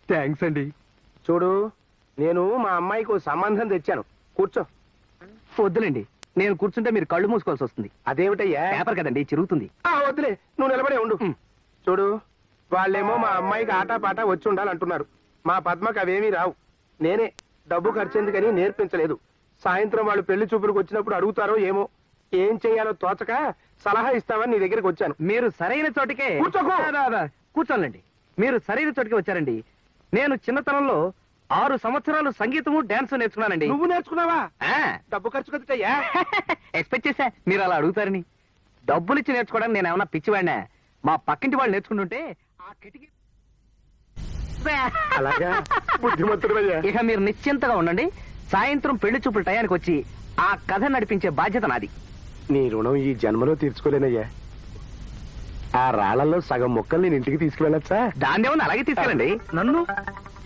Thanks అండి. చూడు, నేను మా అమ్మాయికి ఓ సంబంధం తెచ్చాను. కూర్చో. వద్దులేండి, నేను కూర్చుంటే మీరు కళ్ళు మూసుకోవాల్సి వస్తుంది. అదేమిటయ్యా? పేపర్ కదండి, చిరుగుతుంది. వద్దులే, నువ్వు నిలబడే ఉండు. చూడు, వాళ్ళేమో మా అమ్మాయికి ఆటపాట వచ్చి ఉండాలంటున్నారు. మా పద్మకు అవేమీ రావు. నేనే డబ్బు ఖర్చెందుకని నేర్పించలేదు. సాయంత్రం వాళ్ళు పెళ్లి చూపులకు వచ్చినప్పుడు అడుగుతారో ఏమో. ఏం చెయ్యాలో తోచక సలహా ఇస్తామని నీ దగ్గరికి వచ్చాను. మీరు సరైన చోటికే కూర్చోండి. మీరు సరైన చోటికి వచ్చారండి. నేను చిన్నతనంలో 6 సంవత్సరాలు సంగీతము డాన్స్ నేర్చుకున్నానండి. నువ్వు నేర్చుకున్నావా? డబ్బు ఖర్చు కదటయ్యా. ఎక్స్పెక్ట్ చేశా మీరు అలా అడుగుతారని. డబ్బులు ఇచ్చి నేర్చుకోవడానికి నేను ఏమన్నా పిచ్చివాడినా? మా పక్కింటి వాళ్ళు నేర్చుకుంటుంటే ఆ కిటికీ. అలాగా, బుద్ధిమంతుడయ్యా. ఇక మీరు నిశ్చింతగా ఉండండి. సాయంత్రం పెళ్లి చూపుల టయానికి వచ్చి ఆ కథ నడిపించే బాధ్యత నాది. నీ రుణం ఈ జన్మలో తీర్చుకోలేనయ్యా. ఆ రాళ్లలో సగం మొక్కలు నేను ఇంటికి తీసుకువెళ్ళచ్చా? దాన్ని ఏమన్నా అలాగే తీసుకెళ్ళండి. నన్ను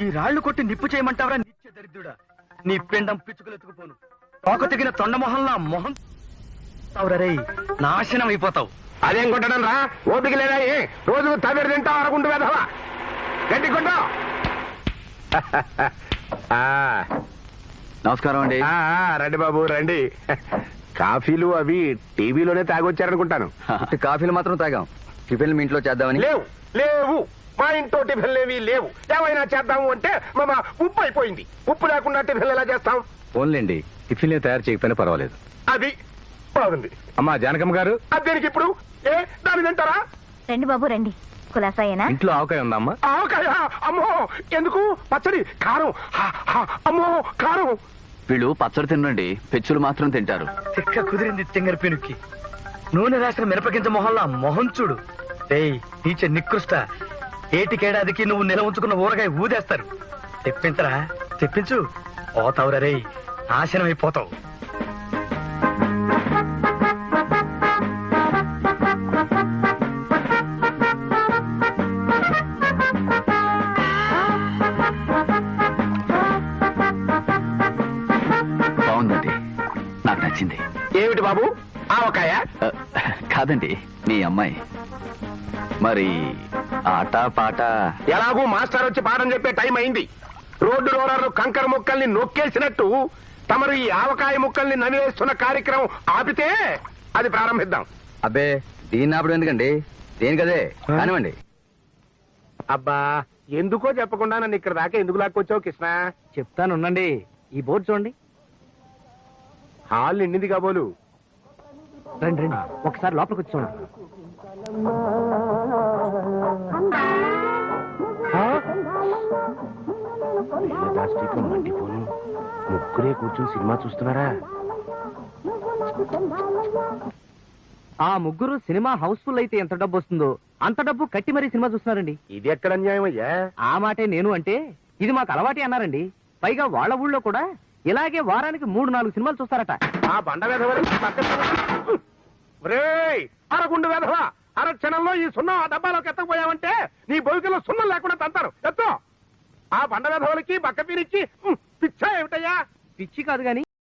ఈ రాళ్లు కొట్టి నిప్పు చేయమంటావరా? నిత్య దరిద్రుడా, నీ పిండం పిచ్చుకులెత్తుకుపోను. తోక తెగిన తొండమొహంలా మొహం తావురరే, నాశనం అయిపోతావు. అదేం కొట్టడం రా? ఓపిక లేదా? రోజు తమిడి తింటావు, అరగుండు వేదవా. గట్టి కొట్టు. నమస్కారం అండి. రండి బాబు రండి. కాఫీలు అవి టీవీలోనే తాగొచ్చారనుకుంటాను. కాఫీలు మాత్రం తాగాం. టిఫిన్ మీ ఇంట్లో చేద్దామని. లేవు లేవు, మా ఇంట్లో టిఫిన్లేవి లేవు. ఏమైనా చేద్దాము అంటే మామ ఉప్పు అయిపోయింది. ఉప్పు లేకుండా టిఫిన్లు ఎలా చేస్తాం? ఓన్లేండి, టిఫిన్లు తయారు చేయకపోయినా పర్వాలేదు. అది బాగుంది. అమ్మా జానకమ్మ గారు, అదేనికి ఇప్పుడు దాని తింటారా? రండి బాబు రండి. కులాసాయేనా? ఇంట్లో ఆవకాయ ఉందమ్మా? ఆవకాయ? అమ్మో, ఎందుకు? పచ్చడి కారం. అమ్మో కారం. వీళ్ళు పచ్చడి తినండి, పెచ్చులు మాత్రం తింటారు. తిక్క కుదిరింది తింగరి పెనుక్కి. నూనె రాసిన మిరపగింజ మొహంలా మొహం చూడు. ఏయ్ నీచ నికృష్ట, ఏటికేడాదికి నువ్వు నిల ఉంచుకున్న ఊరగాయ ఊదేస్తారు. తెప్పించరా, తెప్పించు. పోతావురా రే, నాశనం అయిపోతావు. బాగుందండి, నాకు నచ్చింది. ఏమిటి బాబు ఆవకాయ? కాదండి, మీ అమ్మాయి. మరి ఆట పాట? ఎలాగూ మాస్టర్ వచ్చి పాఠం చెప్పే టైం అయింది. రోడ్డు రోలర్లు కంకర ముక్కల్ని నొక్కేసినట్టు తమరు ఈ ఆవకాయ ముక్కల్ని నమిలేస్తున్న కార్యక్రమం ఆపితే అది ప్రారంభిద్దాం. అబ్బే, దీన్ని ఆపడం ఎందుకండి? దేనికదే కానివ్వండి. అబ్బా, ఎందుకో చెప్పకుండా నన్ను ఇక్కడ దాకా ఎందుకు లాక్కొచ్చావు కృష్ణ? చెప్తాను ఉండండి. ఈ బోర్డు చూడండి. హాల్ నిండింది కాబోలు. రండి రండి, ఒకసారి లోపలికి వచ్చి చూడండి. మండిపోను, ముగ్గురే కూర్చుని సినిమా చూస్తున్నారా? ఆ ముగ్గురు సినిమా హౌస్ఫుల్ అయితే ఎంత డబ్బు వస్తుందో అంత డబ్బు కట్టి మరీ సినిమా చూస్తున్నారండి. ఇది ఎక్కడ అన్యాయం అయ్యా? ఆ మాటే నేను అంటే ఇది మాకు అలవాటే అన్నారండి. పైగా వాళ్ళ ఊళ్ళో కూడా ఇలాగే వారానికి 3-4 సినిమాలు చూస్తారట. ఆ బండ వెధవరి అరగుండు వెధవ, అరక్షణంలో ఈ సున్నం ఆ డబ్బాలోకి ఎత్తకపోయావంటే నీ బొలికలో సున్నం లేకుండా తంతారు. ఎత్తో. ఆ బండ వెధవలకి బక్క పీరిచ్చి పిచ్చా ఏమిటయ్యా? పిచ్చి కాదు గాని